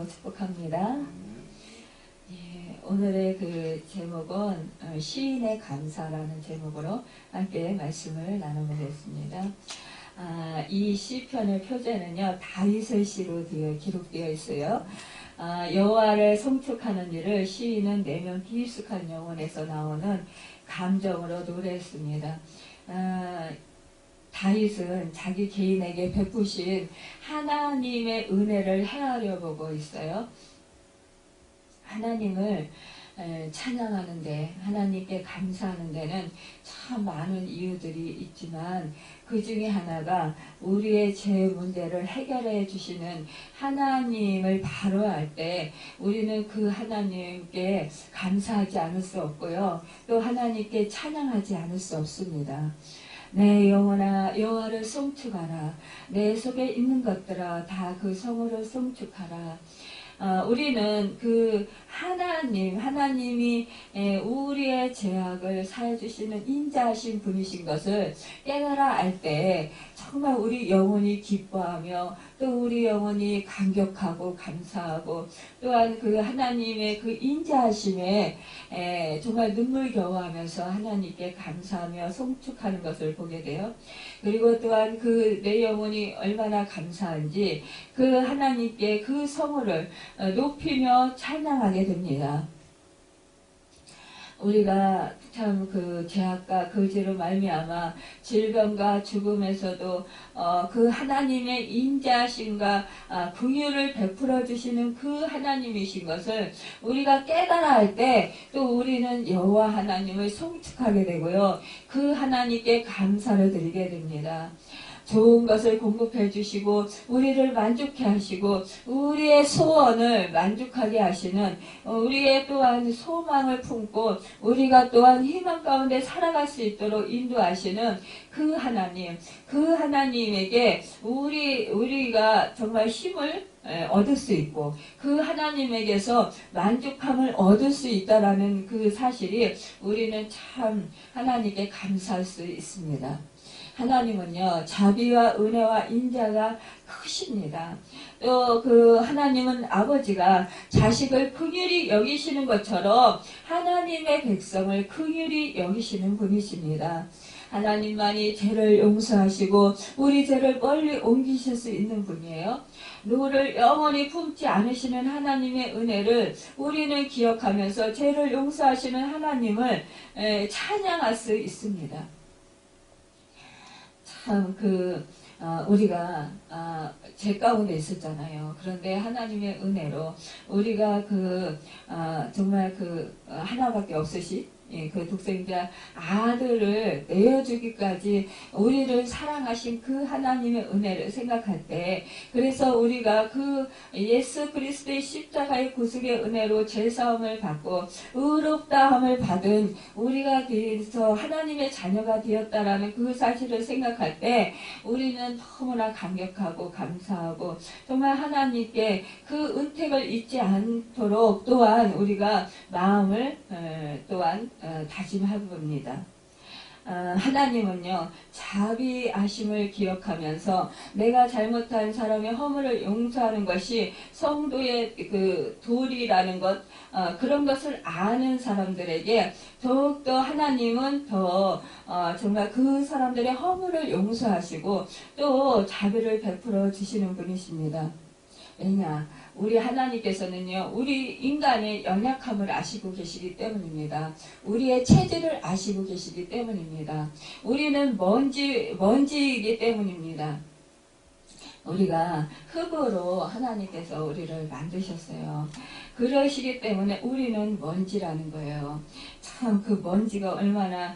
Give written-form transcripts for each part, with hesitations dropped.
이름으로 축복합니다. 예, 오늘의 그 제목은 시인의 감사라는 제목으로 함께 말씀을 나눠보겠습니다. 이 시편의 표제는요, 다윗의 시로 기록되어 있어요. 여호와를 송축하는 일을 시인은 내면 깊숙한 영혼에서 나오는 감정으로 노래했습니다. 다윗은 자기 개인에게 베푸신 하나님의 은혜를 헤아려 보고 있어요. 하나님을 찬양하는데, 하나님께 감사하는 데는 참 많은 이유들이 있지만 그 중에 하나가 우리의 죄 문제를 해결해 주시는 하나님을 바로할 때 우리는 그 하나님께 감사하지 않을 수 없고요, 또 하나님께 찬양하지 않을 수 없습니다. 내 영혼아 여호와를 송축하라. 내 속에 있는 것들아 다 그 성으로 송축하라. 우리는 그 하나님이 우리의 죄악을 사해주시는 인자하신 분이신 것을 깨달아 알 때 정말 우리 영혼이 기뻐하며 또 우리 영혼이 감격하고 감사하고 또한 그 하나님의 그 인자하심에 정말 눈물겨워하면서 하나님께 감사하며 송축하는 것을 보게 돼요. 그리고 또한 그 내 영혼이 얼마나 감사한지 그 하나님께 그 성호를 높이며 찬양하게 됩니다. 우리가 참 그 죄악과 그 죄로 말미암아 질병과 죽음에서도 그 하나님의 인자심과 긍휼을 베풀어 주시는 그 하나님이신 것을 우리가 깨달아 할 때 또 우리는 여호와 하나님을 송축하게 되고요, 그 하나님께 감사를 드리게 됩니다. 좋은 것을 공급해 주시고 우리를 만족해 하시고 우리의 소원을 만족하게 하시는, 우리의 또한 소망을 품고 우리가 또한 희망 가운데 살아갈 수 있도록 인도하시는 그 하나님, 그 하나님에게 우리가 정말 힘을 얻을 수 있고 그 하나님에게서 만족함을 얻을 수 있다라는 그 사실이 우리는 참 하나님께 감사할 수 있습니다. 하나님은요, 자비와 은혜와 인자가 크십니다. 또 그 하나님은 아버지가 자식을 긍휼히 여기시는 것처럼 하나님의 백성을 긍휼히 여기시는 분이십니다. 하나님만이 죄를 용서하시고 우리 죄를 멀리 옮기실 수 있는 분이에요. 누구를 영원히 품지 않으시는 하나님의 은혜를 우리는 기억하면서 죄를 용서하시는 하나님을 찬양할 수 있습니다. 참 우리가 죄 가운데 있었잖아요. 그런데 하나님의 은혜로 우리가 정말 하나밖에 없으신 그 독생자 아들을 내어주기까지 우리를 사랑하신 그 하나님의 은혜를 생각할 때, 그래서 우리가 그 예수 그리스도의 십자가의 구속의 은혜로 죄사함을 받고 의롭다함을 받은 우리가 그래서 하나님의 자녀가 되었다라는 그 사실을 생각할 때 우리는 너무나 감격하고 감사하고 정말 하나님께 그 은택을 잊지 않도록 또한 우리가 마음을 또한 다짐해봅니다. 하나님은요, 자비하심을 기억하면서 내가 잘못한 사람의 허물을 용서하는 것이 성도의 그 도리라는 것, 그런 것을 아는 사람들에게 더욱더 하나님은 더 정말 그 사람들의 허물을 용서하시고 또 자비를 베풀어 주시는 분이십니다. 왜냐? 우리 하나님께서는요, 우리 인간의 연약함을 아시고 계시기 때문입니다. 우리의 체질을 아시고 계시기 때문입니다. 우리는 먼지이기 때문입니다. 우리가 흙으로 하나님께서 우리를 만드셨어요. 그러시기 때문에 우리는 먼지라는 거예요. 참 그 먼지가 얼마나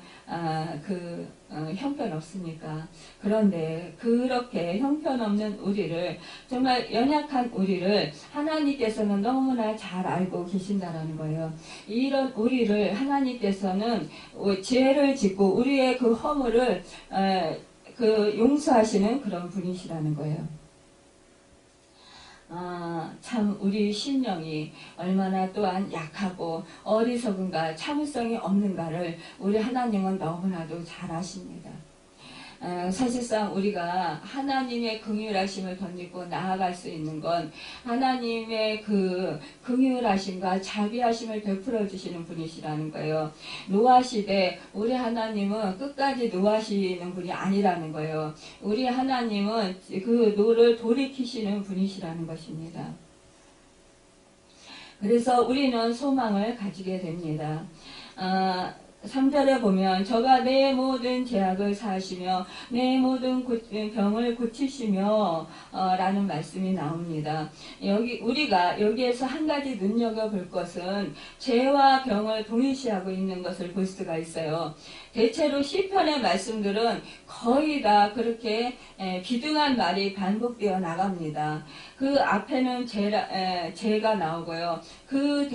형편없습니까? 그런데 그렇게 형편없는 우리를, 정말 연약한 우리를 하나님께서는 너무나 잘 알고 계신다라는 거예요. 이런 우리를 하나님께서는 죄를 짓고 우리의 그 허물을 용서하시는 그런 분이시라는 거예요. 참 우리 심령이 얼마나 또한 약하고 어리석은가, 참을성이 없는가를 우리 하나님은 너무나도 잘 아십니다. 사실상 우리가 하나님의 긍휼하심을 덧입고 나아갈 수 있는 건 하나님의 그 긍휼하심과 자비하심을 베풀어 주시는 분이시라는 거예요. 노하시되 우리 하나님은 끝까지 노하시는 분이 아니라는 거예요. 우리 하나님은 그 노를 돌이키시는 분이시라는 것입니다. 그래서 우리는 소망을 가지게 됩니다. 3절에 보면 저가 내 모든 죄악을 사하시며 내 모든 병을 고치시며 라는 말씀이 나옵니다. 우리가 여기에서 한 가지 눈여겨볼 것은 죄와 병을 동일시하고 있는 것을 볼 수가 있어요. 대체로 시편의 말씀들은 거의 다 그렇게 비등한 말이 반복되어 나갑니다. 그 앞에는 죄가 나오고요. 그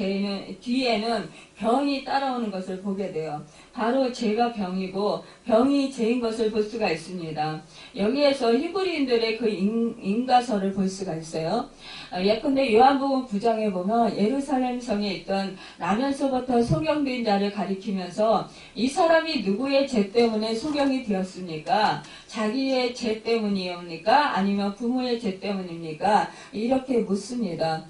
뒤에는 병이 따라오는 것을 보게 돼요. 바로 죄가 병이고 병이 죄인 것을 볼 수가 있습니다. 여기에서 히브리인들의 그 인가설을 볼 수가 있어요. 예컨대 요한복음 9장에 보면 예루살렘 성에 있던 나면서부터 소경된 자를 가리키면서 이 사람이 누구의 죄 때문에 소경이 되었습니까? 자기의 죄 때문이옵니까? 아니면 부모의 죄 때문입니까? 이렇게 묻습니다.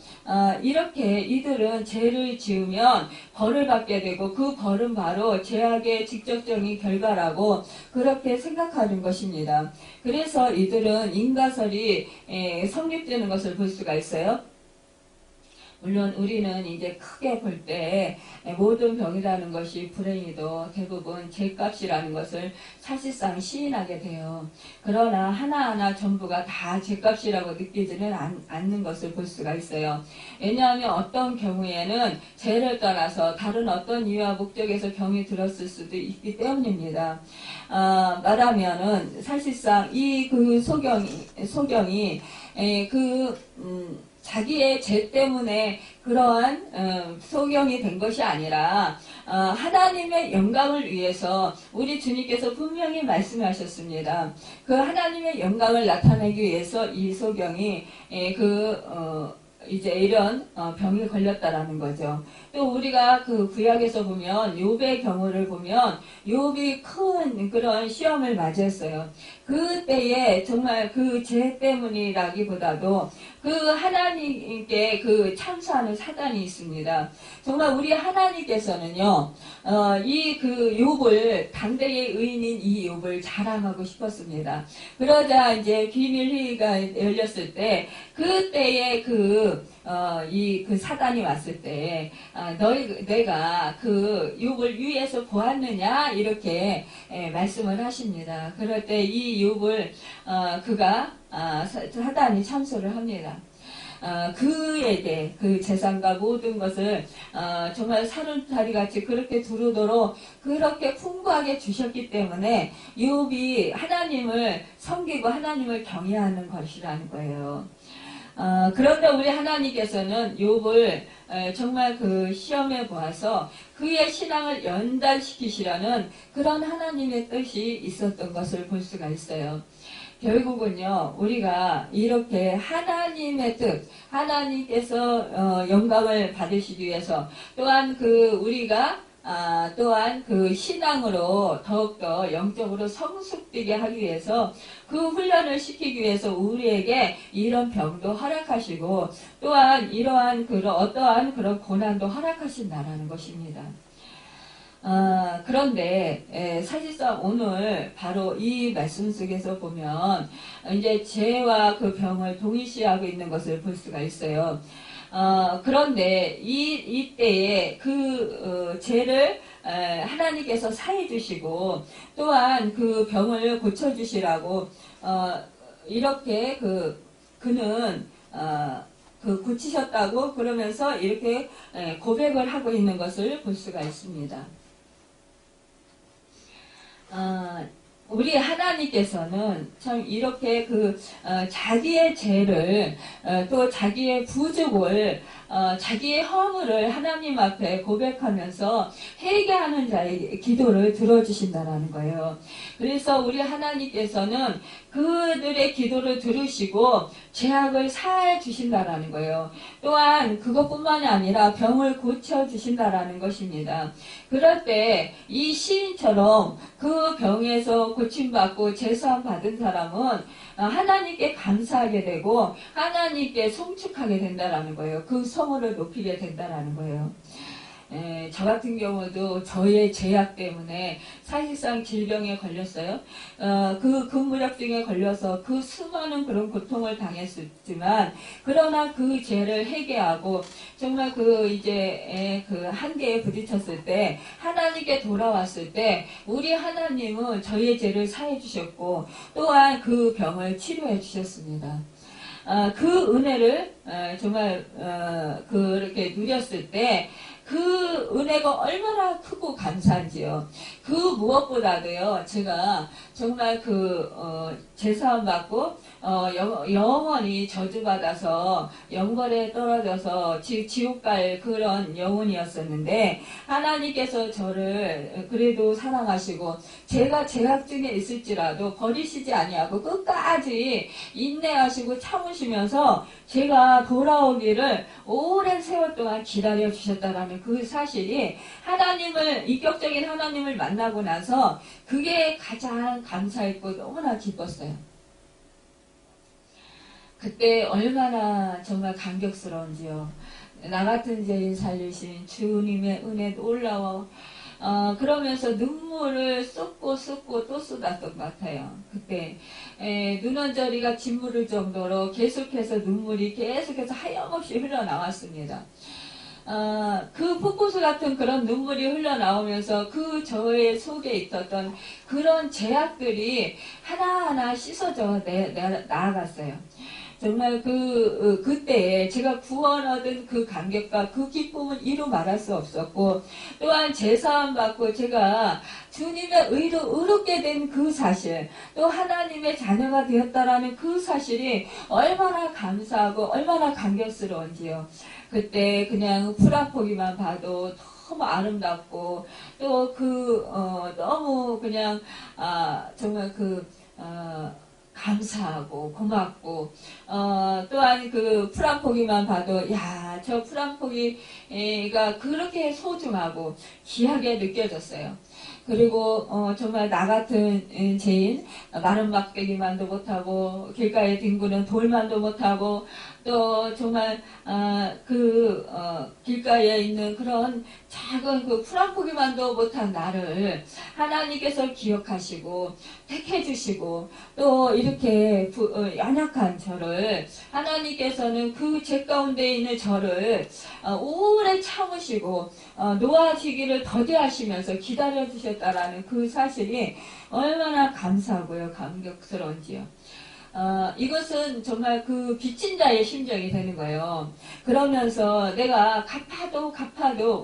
이렇게 이들은 죄를 지으면 벌을 받게 되고 그 벌은 바로 죄악의 직접적인 결과라고 그렇게 생각하는 것입니다. 그래서 이들은 인가설이 성립되는 것을 볼 수가 있어요. 물론 우리는 이제 크게 볼 때 모든 병이라는 것이 불행히도 대부분 죄값이라는 것을 사실상 시인하게 돼요. 그러나 하나하나 전부가 다 죄값이라고 느끼지는 않는 것을 볼 수가 있어요. 왜냐하면 어떤 경우에는 죄를 떠나서 다른 어떤 이유와 목적에서 병이 들었을 수도 있기 때문입니다. 말하면은 사실상 이 그 소경이 자기의 죄 때문에 그러한 소경이 된 것이 아니라 하나님의 영광을 위해서 우리 주님께서 분명히 말씀하셨습니다. 그 하나님의 영광을 나타내기 위해서 이 소경이 이제 이런 병이 걸렸다라는 거죠. 또 우리가 그 구약에서 보면 욥의 경우를 보면 욥이 큰 그런 시험을 맞이했어요. 그때에 정말 그 죄 때문이라기보다도 그 하나님께 그 참수하는 사단이 있습니다. 정말 우리 하나님께서는요, 이 그 욥을 당대의 의인인 이 욥을 자랑하고 싶었습니다. 그러자 이제 비밀 회의가 열렸을 때 그때에 그 사단이 왔을 때 내가 그 욥을 위에서 보았느냐 이렇게 말씀을 하십니다. 그럴 때 이 욥을 사단이 참소를 합니다. 그에게 그 재산과 모든 것을 정말 사른다리같이 그렇게 두루도록 그렇게 풍부하게 주셨기 때문에 욥이 하나님을 섬기고 하나님을 경외하는 것이라는 거예요. 그런데 우리 하나님께서는 욥을 정말 그 시험에 보아서 그의 신앙을 연단시키시라는 그런 하나님의 뜻이 있었던 것을 볼 수가 있어요. 결국은요, 우리가 이렇게 하나님의 뜻, 하나님께서 영광을 받으시기 위해서 또한 또한 그 신앙으로 더욱더 영적으로 성숙되게 하기 위해서 그 훈련을 시키기 위해서 우리에게 이런 병도 허락하시고 또한 이러한 어떠한 그런 고난도 허락하신다라는 것입니다. 그런데 사실상 오늘 바로 이 말씀 속에서 보면 이제 죄와 그 병을 동일시하고 있는 것을 볼 수가 있어요. 그런데 이때에 그 죄를 하나님께서 사해 주시고 또한 그 병을 고쳐 주시라고 이렇게 그는 고치셨다고 그러면서 이렇게 고백을 하고 있는 것을 볼 수가 있습니다. 우리 하나님께서는 참 이렇게 자기의 죄를 또 자기의 부족을 자기의 허물을 하나님 앞에 고백하면서 회개하는 자의 기도를 들어주신다는 거예요. 그래서 우리 하나님께서는 그들의 기도를 들으시고 죄악을 사해 주신다라는 거예요. 또한 그것뿐만이 아니라 병을 고쳐 주신다라는 것입니다. 그럴 때 이 시인처럼 그 병에서 고침받고 제사함 받은 사람은 하나님께 감사하게 되고 하나님께 송축하게 된다라는 거예요. 그 성호를 높이게 된다라는 거예요. 저 같은 경우도 저의 죄악 때문에 사실상 질병에 걸렸어요. 그 근무력증에 걸려서 그 수많은 그런 고통을 당했었지만, 그러나 그 죄를 회개하고 정말 그 한계에 부딪혔을 때, 하나님께 돌아왔을 때, 우리 하나님은 저의 죄를 사해 주셨고, 또한 그 병을 치료해 주셨습니다. 그 은혜를 정말 그렇게 누렸을 때 그 은혜가 얼마나 크고 감사한지요. 그 무엇보다도요, 제가 정말 제사함 받고 영원히 저주받아서 영벌에 떨어져서 지옥 갈 그런 영혼이었었는데, 하나님께서 저를 그래도 사랑하시고 제가 죄악 중에 있을지라도 버리시지 아니하고 끝까지 인내하시고 참으시면서 제가 돌아오기를 오랜 세월 동안 기다려 주셨다라는 그 사실이, 인격적인 하나님을 만나고 나서 그게 가장 감사했고 너무나 기뻤어요. 그때 얼마나 정말 감격스러운지요. 나 같은 죄인 살리신 주님의 은혜 놀라워. 그러면서 눈물을 쏟고 또 쏟았던 것 같아요. 그때 눈원저리가 짓무를 정도로 계속해서 눈물이 계속해서 하염없이 흘러나왔습니다. 그 폭포수 같은 그런 눈물이 흘러나오면서 저의 속에 있었던 그런 죄악들이 하나하나 씻어져 나아갔어요. 정말 그때에 제가 구원 얻은 그 감격과 그 기쁨은 이루 말할 수 없었고, 또한 제사함 받고 제가 주님의 의로 의롭게 된 그 사실, 또 하나님의 자녀가 되었다라는 그 사실이 얼마나 감사하고 얼마나 감격스러운지요. 그때 그냥 풀 한 포기만 봐도 너무 아름답고, 또 너무 그냥 정말 감사하고 고맙고, 또한 그 풀 한 포기만 봐도 저 풀 한 포기가 그렇게 소중하고 귀하게 느껴졌어요. 그리고 정말 나 같은 죄인, 마른 막대기만도 못하고 길가에 뒹구는 돌만도 못하고, 또 정말 길가에 있는 그런 작은 풀 한 포기만도 못한 나를 하나님께서 기억하시고 택해 주시고, 또 이렇게 연약한 저를 하나님께서는 그 죄 가운데 있는 저를 오래 참으시고 놓아지기를 더디하시면서 기다려 주셨다라는 그 사실이 얼마나 감사하고요, 감격스러운지요. 이것은 정말 그 빚진 자의 심정이 되는 거예요. 그러면서 내가 갚아도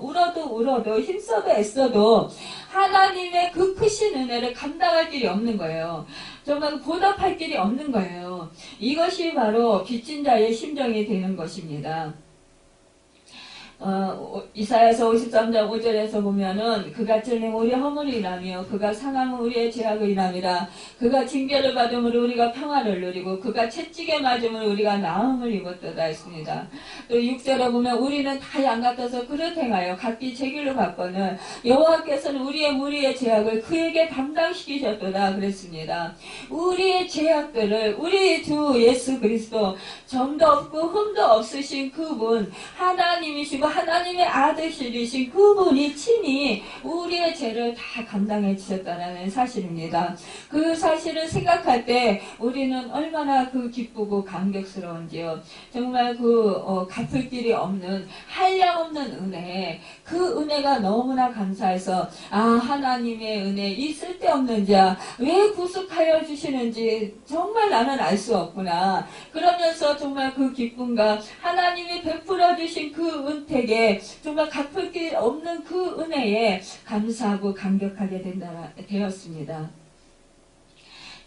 울어도 힘써도 애써도 하나님의 그 크신 은혜를 감당할 길이 없는 거예요. 정말 보답할 길이 없는 거예요. 이것이 바로 빚진 자의 심정이 되는 것입니다. 이사야서 53장 5절에서 보면은 그가 찔림 우리 허물이라며 그가 상함은 우리의 죄악이라미라. 그가 징계를 받음으로 우리가 평화를 누리고 그가 채찍에 맞음으로 우리가 나음을 입었도다 했습니다. 또 6절에 보면 우리는 다 양 같아서 그릇 행하여 각기 제 길로 갔거늘 여호와께서는 우리의 무리의 죄악을 그에게 담당시키셨도다 그랬습니다. 우리의 죄악들을 우리 주 예수 그리스도, 점도 없고 흠도 없으신 그분, 하나님이시고 하나님의 아들이신 그분이 친히 우리의 죄를 다 감당해 주셨다는 사실입니다. 그 사실을 생각할 때 우리는 얼마나 기쁘고 감격스러운지요. 정말 갚을 길이 없는, 한량없는 은혜, 그 은혜가 너무나 감사해서 하나님의 은혜, 이 쓸데없는 자 왜 구속하여 주시는지 정말 나는 알 수 없구나. 그러면서 정말 그 기쁨과 하나님이 베풀어 주신 그 은택에 정말 갚을 길 없는 그 은혜에 감사하고 감격하게 되었습니다.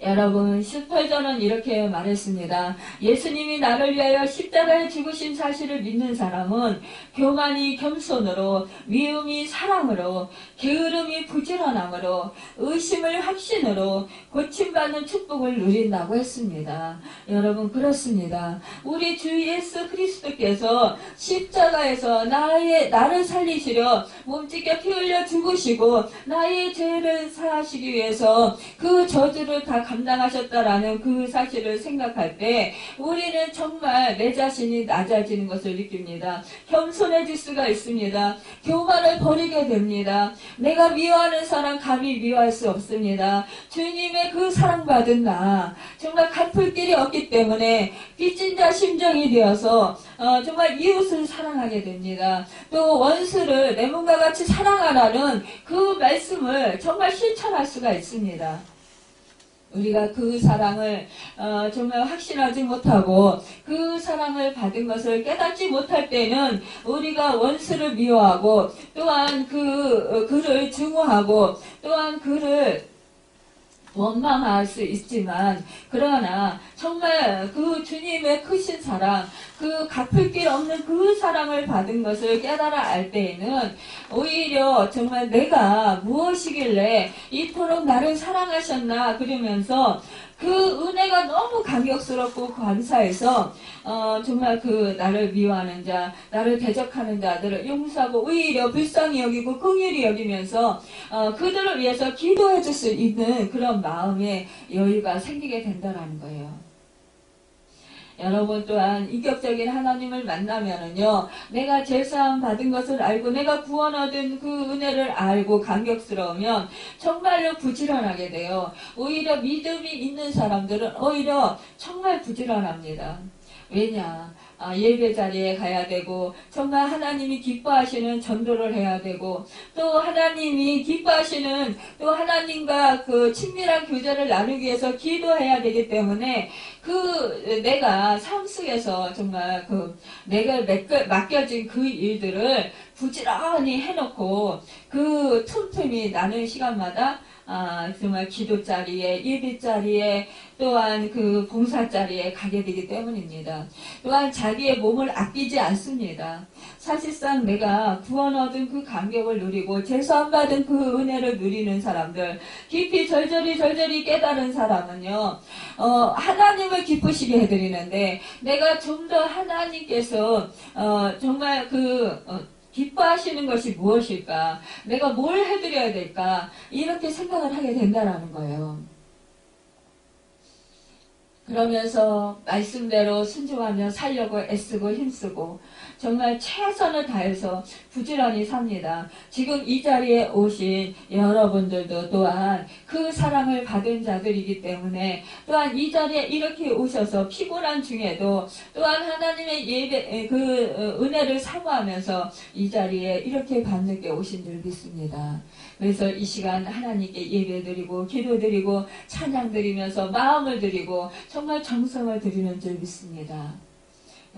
여러분 18절은 이렇게 말했습니다. 예수님이 나를 위하여 십자가에 죽으신 사실을 믿는 사람은 교만이 겸손으로, 미움이 사랑으로, 게으름이 부지런함으로, 의심을 확신으로 고침받는 축복을 누린다고 했습니다. 여러분 그렇습니다. 우리 주 예수 그리스도께서 십자가에서 나를 살리시려 몸찢겨 피 흘려 죽으시고 나의 죄를 사하시기 위해서 그 저주를 다 감당하셨다라는 그 사실을 생각할 때 우리는 정말 내 자신이 낮아지는 것을 느낍니다. 겸손해질 수가 있습니다. 교만을 버리게 됩니다. 내가 미워하는 사람 감히 미워할 수 없습니다. 주님의 그 사랑받은 나 정말 갚을 길이 없기 때문에 빚진 자 심정이 되어서 정말 이웃을 사랑하게 됩니다. 또 원수를 내 몸과 같이 사랑하라는 그 말씀을 정말 실천할 수가 있습니다. 우리가 그 사랑을 정말 확신하지 못하고 그 사랑을 받은 것을 깨닫지 못할 때는 우리가 원수를 미워하고 또한 그를 증오하고 또한 그를 원망할 수 있지만 그러나 정말 그 주님의 크신 사랑 그 갚을 길 없는 그 사랑을 받은 것을 깨달아 알 때에는 오히려 정말 내가 무엇이길래 이토록 나를 사랑하셨나 그러면서 그 은혜가 너무 감격스럽고 감사해서 정말 그 나를 미워하는 자, 나를 대적하는 자들을 용서하고 오히려 불쌍히 여기고 긍휼히 여기면서 그들을 위해서 기도해 줄 수 있는 그런 마음의 여유가 생기게 된다는 거예요. 여러분 또한 인격적인 하나님을 만나면은요, 내가 제사함 받은 것을 알고 내가 구원 얻은 그 은혜를 알고 감격스러우면 정말로 부지런하게 돼요. 오히려 믿음이 있는 사람들은 오히려 정말 부지런합니다. 왜냐? 예배 자리에 가야 되고 정말 하나님이 기뻐하시는 전도를 해야 되고 또 하나님이 기뻐하시는 또 하나님과 그 친밀한 교제를 나누기 위해서 기도해야 되기 때문에 내가 삶 속에서 정말 내가 맡겨진 그 일들을 부지런히 해놓고 그 틈틈이 나는 시간마다 정말 기도 자리에, 예배 자리에, 또한 그 봉사 자리에 가게 되기 때문입니다. 또한 자기의 몸을 아끼지 않습니다. 사실상 내가 구원 얻은 그 감격을 누리고 제사함 받은 그 은혜를 누리는 사람들, 깊이 절절히 깨달은 사람은요, 하나님을 기쁘시게 해드리는데, 내가 좀 더 하나님께서, 정말 기뻐하시는 것이 무엇일까? 내가 뭘 해드려야 될까? 이렇게 생각을 하게 된다는 거예요. 그러면서 말씀대로 순종하며 살려고 애쓰고 힘쓰고 정말 최선을 다해서 부지런히 삽니다. 지금 이 자리에 오신 여러분들도 또한 그 사랑을 받은 자들이기 때문에 또한 이 자리에 이렇게 오셔서 피곤한 중에도 또한 하나님의 예배 은혜를 사모하면서 이 자리에 이렇게 밤늦게 오신 줄 믿습니다. 그래서 이 시간 하나님께 예배드리고 기도드리고 찬양드리면서 마음을 드리고 정말 정성을 드리는 줄 믿습니다.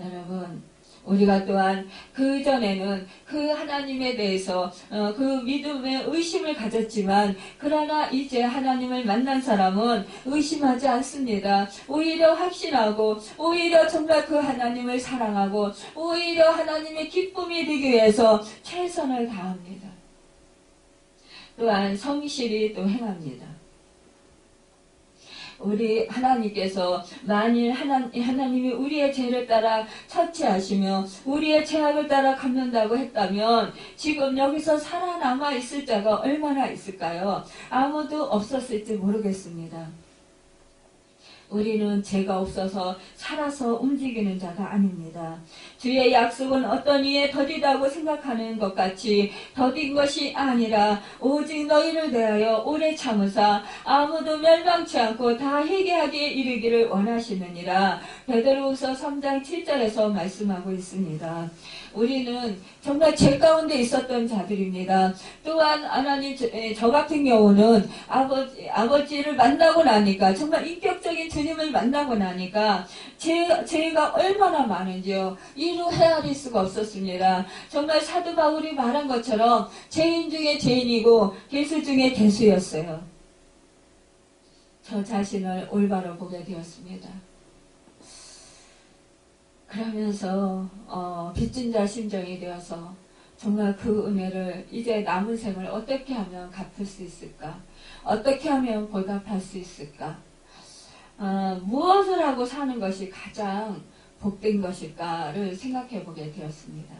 여러분 우리가 또한 그전에는 그 하나님에 대해서 그 믿음의 의심을 가졌지만 그러나 이제 하나님을 만난 사람은 의심하지 않습니다. 오히려 확신하고 오히려 정말 그 하나님을 사랑하고 오히려 하나님의 기쁨이 되기 위해서 최선을 다합니다. 또한 성실히 또 행합니다. 우리 하나님께서 만일 하나님이 우리의 죄를 따라 처치하시며 우리의 죄악을 따라 갚는다고 했다면 지금 여기서 살아남아 있을 자가 얼마나 있을까요? 아무도 없었을지 모르겠습니다. 우리는 죄가 없어서 살아서 움직이는 자가 아닙니다. 주의 약속은 어떤 이에 더디다고 생각하는 것 같이 더딘 것이 아니라 오직 너희를 대하여 오래 참으사 아무도 멸망치 않고 다 회개하기에 이르기를 원하시느니라. 베드로후서 3장 7절에서 말씀하고 있습니다. 우리는 정말 죄 가운데 있었던 자들입니다. 또한 하나님 저 같은 경우는 아버지를 만나고 나니까 정말 인격적인 주님을 만나고 나니까 죄가 얼마나 많은지요. 이루 헤아릴 수가 없었습니다. 정말 사도 바울이 말한 것처럼 죄인 중에 죄인이고 괴수 중에 괴수였어요. 저 자신을 올바로 보게 되었습니다. 그러면서 빚진 자 심정이 되어서 정말 그 은혜를 이제 남은 생을 어떻게 하면 갚을 수 있을까? 어떻게 하면 보답할 수 있을까? 무엇을 하고 사는 것이 가장 복된 것일까를 생각해 보게 되었습니다.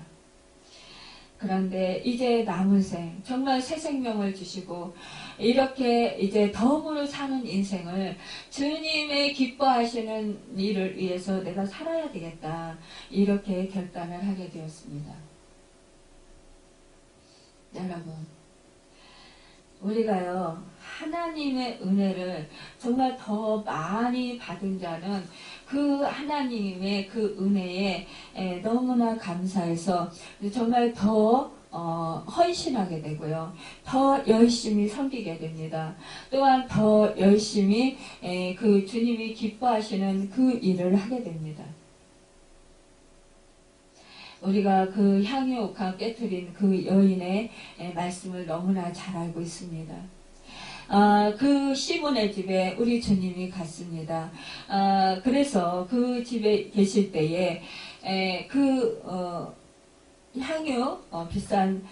그런데 이제 남은 생, 정말 새 생명을 주시고 이렇게 이제 덤으로 사는 인생을 주님의 기뻐하시는 일을 위해서 내가 살아야 되겠다. 이렇게 결단을 하게 되었습니다. 여러분, 우리가요, 하나님의 은혜를 정말 더 많이 받은 자는 그 하나님의 그 은혜에 너무나 감사해서 정말 더 헌신하게 되고요. 더 열심히 섬기게 됩니다. 또한 더 열심히 그 주님이 기뻐하시는 그 일을 하게 됩니다. 우리가 그 향유옥합 깨트린 그 여인의 말씀을 너무나 잘 알고 있습니다. 그 시몬의 집에 우리 주님이 갔습니다. 그래서 그 집에 계실 때에 향유 비싼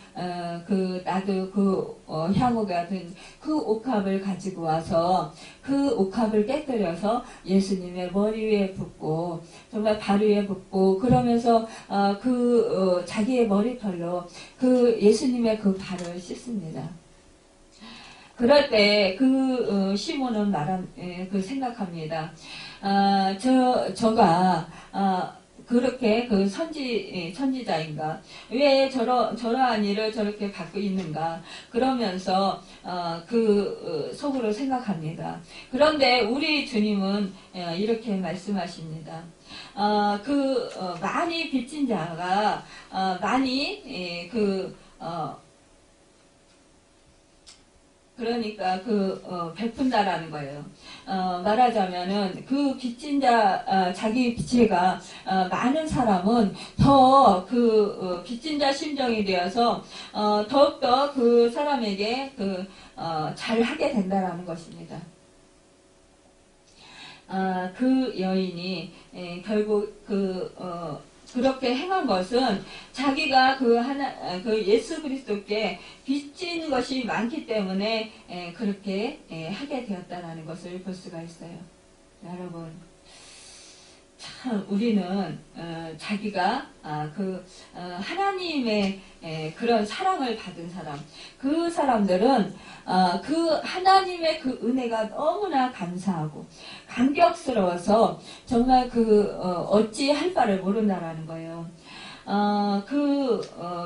나도 향후가 든 그 옥합을 가지고 와서 그 옥합을 깨뜨려서 예수님의 머리 위에 붓고 정말 발 위에 붓고 그러면서 자기의 머리털로 그 예수님의 그 발을 씻습니다. 그럴 때 시몬은 생각합니다. 저가 그렇게 선지자인가? 왜 저러한 일을 저렇게 갖고 있는가? 그러면서, 속으로 생각합니다. 그런데 우리 주님은, 이렇게 말씀하십니다. 많이 빚진 자가, 그러니까 베푼다라는 거예요. 말하자면은 그 빚진 자기 빚제가 많은 사람은 더 빚진 자 심정이 되어서 더욱더 그 사람에게 잘하게 된다라는 것입니다. 그 여인이 결국 그렇게 행한 것은 자기가 예수 그리스도께 빚진 것이 많기 때문에 그렇게 하게 되었다는 것을 볼 수가 있어요. 여러분, 참 우리는 자기가 하나님의 그런 사랑을 받은 사람, 그 사람들은 그 하나님의 그 은혜가 너무나 감사하고 감격스러워서 정말 어찌 할 바를 모른다라는 거예요.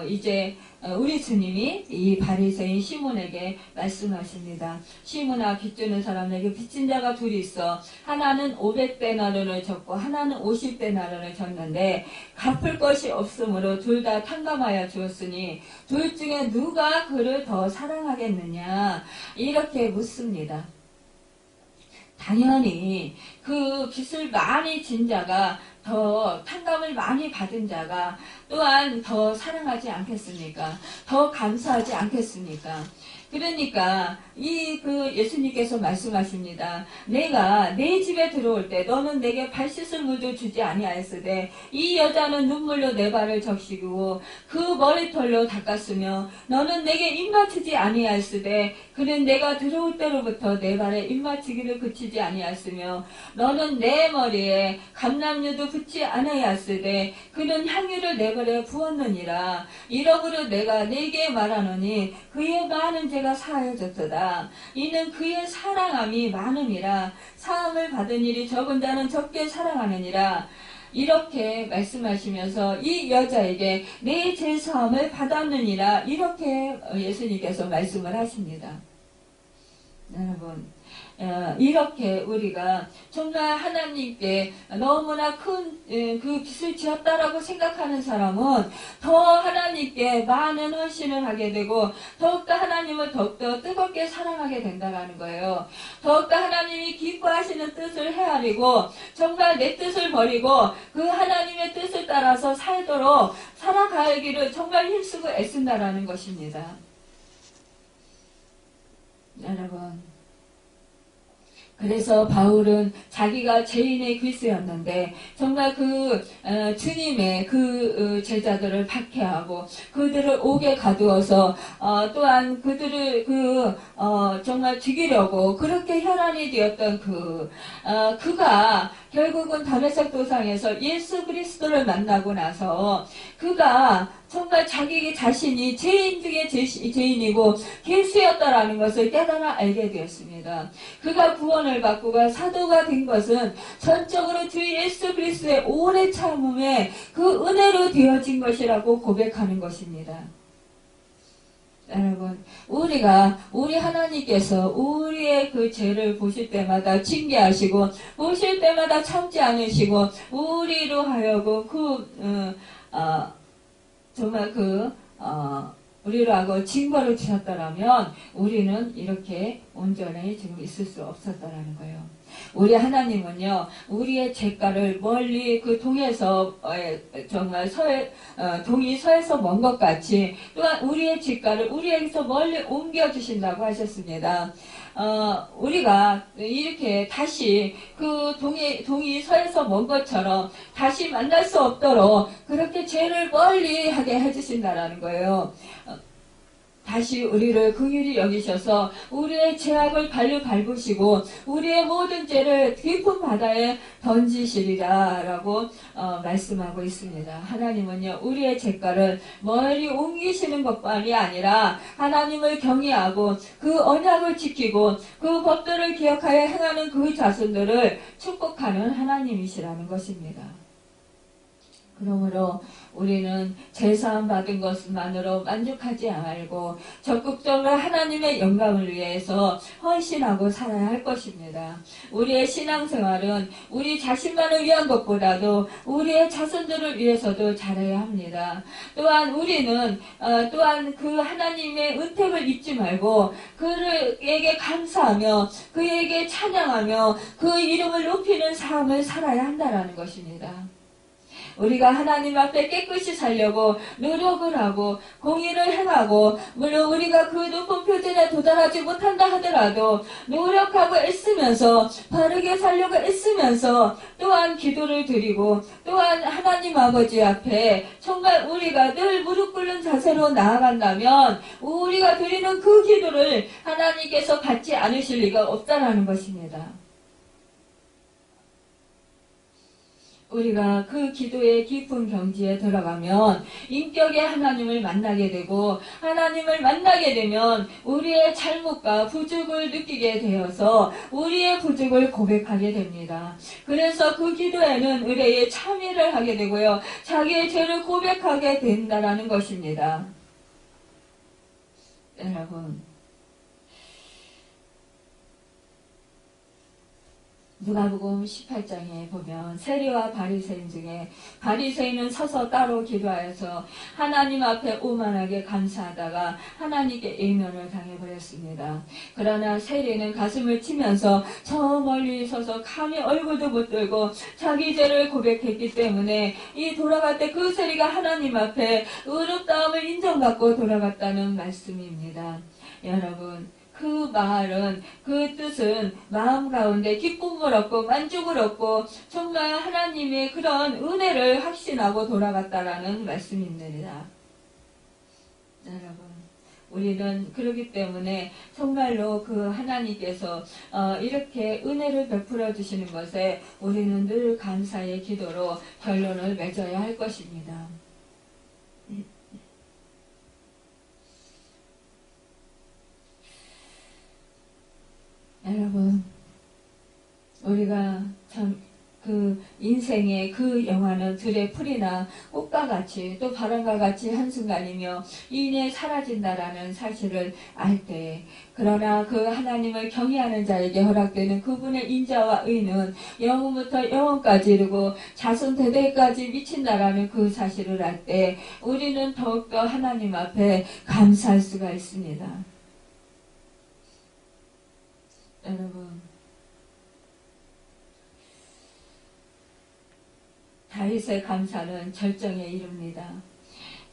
이제 우리 주님이 이 바리새인 시몬에게 말씀하십니다. 시몬아, 빚주는 사람에게 빚진 자가 둘이 있어. 하나는 500데나리온을 졌고 하나는 50데나리온을 졌는데 갚을 것이 없으므로 둘 다 탕감하여 주었으니 둘 중에 누가 그를 더 사랑하겠느냐? 이렇게 묻습니다. 당연히 그 빚을 많이 진 자가 더 탕감을 많이 받은 자가 또한 더 사랑하지 않겠습니까? 더 감사하지 않겠습니까? 그러니까 예수님께서 말씀하십니다. 내가 내 집에 들어올 때 너는 내게 발 씻을 물도 주지 아니하였으되 이 여자는 눈물로 내 발을 적시고 그 머리털로 닦았으며 너는 내게 입맞추지 아니하였으되 그는 내가 들어올 때로부터 내 발에 입맞추기를 그치지 아니하였으며 너는 내 머리에 감람류도 붓지 아니하였으되 그는 향유를 내 발에 부었느니라. 이러므로 내가 네게 말하노니 그의 많은 죄가 사하여졌도다. 이는 그의 사랑함이 많음이라. 사함을 받은 일이 적은 자는 적게 사랑하느니라. 이렇게 말씀하시면서 이 여자에게 내 죄사함을 받았느니라. 이렇게 예수님께서 말씀을 하십니다. 여러분, 이렇게 우리가 정말 하나님께 너무나 큰 그 빚을 지었다라고 생각하는 사람은 더 하나님께 많은 헌신을 하게 되고 더욱더 하나님을 더욱더 뜨겁게 사랑하게 된다는 거예요. 더욱더 하나님이 기뻐하시는 뜻을 헤아리고 정말 내 뜻을 버리고 그 하나님의 뜻을 따라서 살도록 살아가기를 정말 힘쓰고 애쓴다라는 것입니다. 여러분, 그래서 바울은 자기가 죄인의 귀수였는데 정말 주님의 제자들을 박해하고 그들을 옥에 가두어서 또한 그들을 정말 죽이려고 그렇게 혈안이 되었던 그가 결국은 다메섹 도상에서 예수 그리스도를 만나고 나서 그가 정말 자기 자신이 죄인 중에 죄인이고 괴수였다라는 것을 깨달아 알게 되었습니다. 그가 구원을 받고가 사도가 된 것은 전적으로 주 예수 그리스도의 오래 참음에 그 은혜로 되어진 것이라고 고백하는 것입니다. 여러분, 우리 하나님께서 우리의 그 죄를 보실 때마다 징계하시고 보실 때마다 참지 않으시고 우리로 하여금 정말 우리로 하고 징벌을 주셨다라면 우리는 이렇게 온전히 지금 있을 수 없었다라는 거예요. 우리 하나님은요, 우리의 죄가를 멀리 그 동에서 정말 동이 서에서 먼 것 같이 또한 우리의 죄가를 우리에게서 멀리 옮겨주신다고 하셨습니다. 우리가 이렇게 다시 그 동이 서에서 먼 것처럼 다시 만날 수 없도록 그렇게 죄를 멀리 하게 해주신다라는 거예요. 다시 우리를 긍휼히 여기셔서 우리의 죄악을 발로 밟으시고 우리의 모든 죄를 깊은 바다에 던지시리라 라고 말씀하고 있습니다. 하나님은요, 우리의 죄가를 멀리 옮기시는 것만이 아니라 하나님을 경외하고 그 언약을 지키고 그 법도를 기억하여 행하는 그 자손들을 축복하는 하나님이시라는 것입니다. 그러므로 우리는 제사함 받은 것만으로 만족하지 말고 적극적으로 하나님의 영광을 위해서 헌신하고 살아야 할 것입니다. 우리의 신앙생활은 우리 자신만을 위한 것보다도 우리의 자손들을 위해서도 잘해야 합니다. 또한 우리는 또한 그 하나님의 은택을 잊지 말고 그에게 감사하며 그에게 찬양하며 그 이름을 높이는 삶을 살아야 한다는 것입니다. 우리가 하나님 앞에 깨끗이 살려고 노력을 하고 공의를 행하고 물론 우리가 그 높은 표준에 도달하지 못한다 하더라도 노력하고 애쓰면서 바르게 살려고 애쓰면서 또한 기도를 드리고 또한 하나님 아버지 앞에 정말 우리가 늘 무릎 꿇는 자세로 나아간다면 우리가 드리는 그 기도를 하나님께서 받지 않으실 리가 없다라는 것입니다. 우리가 그 기도의 깊은 경지에 들어가면 인격의 하나님을 만나게 되고 하나님을 만나게 되면 우리의 잘못과 부족을 느끼게 되어서 우리의 부족을 고백하게 됩니다. 그래서 그 기도에는 의뢰의 참여를 하게 되고요. 자기의 죄를 고백하게 된다는 것입니다. 여러분, 누가복음 18장에 보면 세리와 바리새인 중에 바리새인은 서서 따로 기도하여서 하나님 앞에 오만하게 감사하다가 하나님께 예면을 당해버렸습니다. 그러나 세리는 가슴을 치면서 저 멀리 서서 감히 얼굴도 못 들고 자기 죄를 고백했기 때문에 이 돌아갈 때 그 세리가 하나님 앞에 의롭다함을 인정받고 돌아갔다는 말씀입니다. 여러분, 그 말은, 그 뜻은 마음 가운데 기쁨을 얻고 만족을 얻고 정말 하나님의 그런 은혜를 확신하고 돌아갔다라는 말씀입니다. 여러분, 우리는 그렇기 때문에 정말로 그 하나님께서 이렇게 은혜를 베풀어 주시는 것에 우리는 늘 감사의 기도로 결론을 맺어야 할 것입니다. 여러분, 우리가 참 그 인생의 그 영화는 들의 풀이나 꽃과 같이 또 바람과 같이 한순간이며 이내 사라진다라는 사실을 알 때, 그러나 그 하나님을 경외하는 자에게 허락되는 그분의 인자와 의는 영원부터 영원까지 이르고 자손 대대까지 미친다라는 그 사실을 알 때 우리는 더욱더 하나님 앞에 감사할 수가 있습니다. 여러분, 다윗의 감사는 절정에 이릅니다.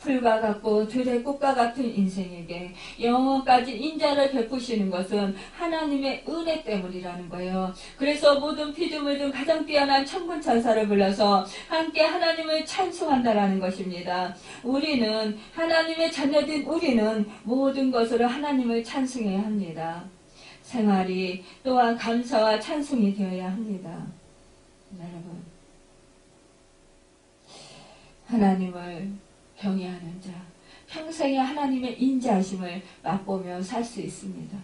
풀과 같고 들의 꽃과 같은 인생에게 영원까지 인자를 베푸시는 것은 하나님의 은혜 때문이라는 거예요. 그래서 모든 피조물 중 가장 뛰어난 천군 천사를 불러서 함께 하나님을 찬송한다라는 것입니다. 우리는 하나님의 자녀된 우리는 모든 것으로 하나님을 찬송해야 합니다. 생활이 또한 감사와 찬송이 되어야 합니다. 여러분, 하나님을 경외하는 자, 평생에 하나님의 인자하심을 맛보며 살 수 있습니다.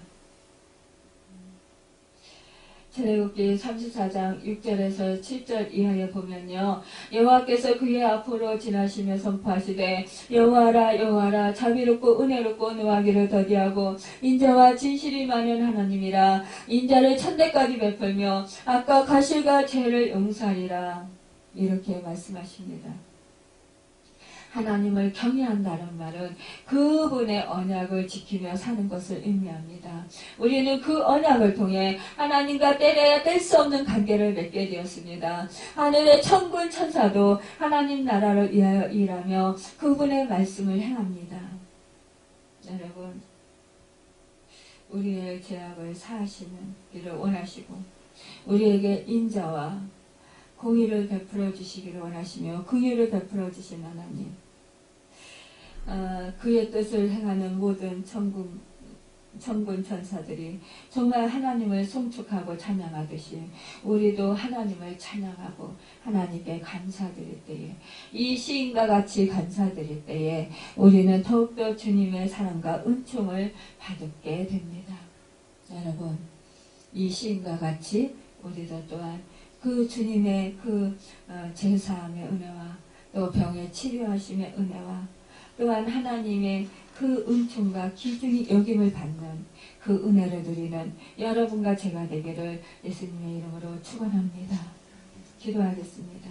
출애굽기 34장 6절에서 7절 이하에 보면요, 여호와께서 그의 앞으로 지나시며 선포하시되 여호와라 여호와라 자비롭고 은혜롭고 노하기를 더디하고 인자와 진실이 많은 하나님이라. 인자를 천대까지 베풀며 악과 과실과 죄를 용서하리라. 이렇게 말씀하십니다. 하나님을 경외한다는 말은 그분의 언약을 지키며 사는 것을 의미합니다. 우리는 그 언약을 통해 하나님과 때려야 뗄 수 없는 관계를 맺게 되었습니다. 하늘의 천군 천사도 하나님 나라를 위하여 일하며 그분의 말씀을 행합니다. 여러분, 우리의 죄악을 사하시는 일을 원하시고 우리에게 인자와 공의를 베풀어 주시기를 원하시며 긍휼을 베풀어 주신 하나님, 그의 뜻을 행하는 모든 천군 천사들이 정말 하나님을 송축하고 찬양하듯이 우리도 하나님을 찬양하고 하나님께 감사드릴 때에, 이 시인과 같이 감사드릴 때에 우리는 더욱더 주님의 사랑과 은총을 받게 됩니다. 여러분, 이 시인과 같이 우리도 또한 그 주님의 그 제사함의 은혜와 또 병의 치료하심의 은혜와 또한 하나님의 그 은총과 기중이 여김을 받는 그 은혜를 누리는 여러분과 제가 되기를 예수님의 이름으로 축원합니다. 기도하겠습니다.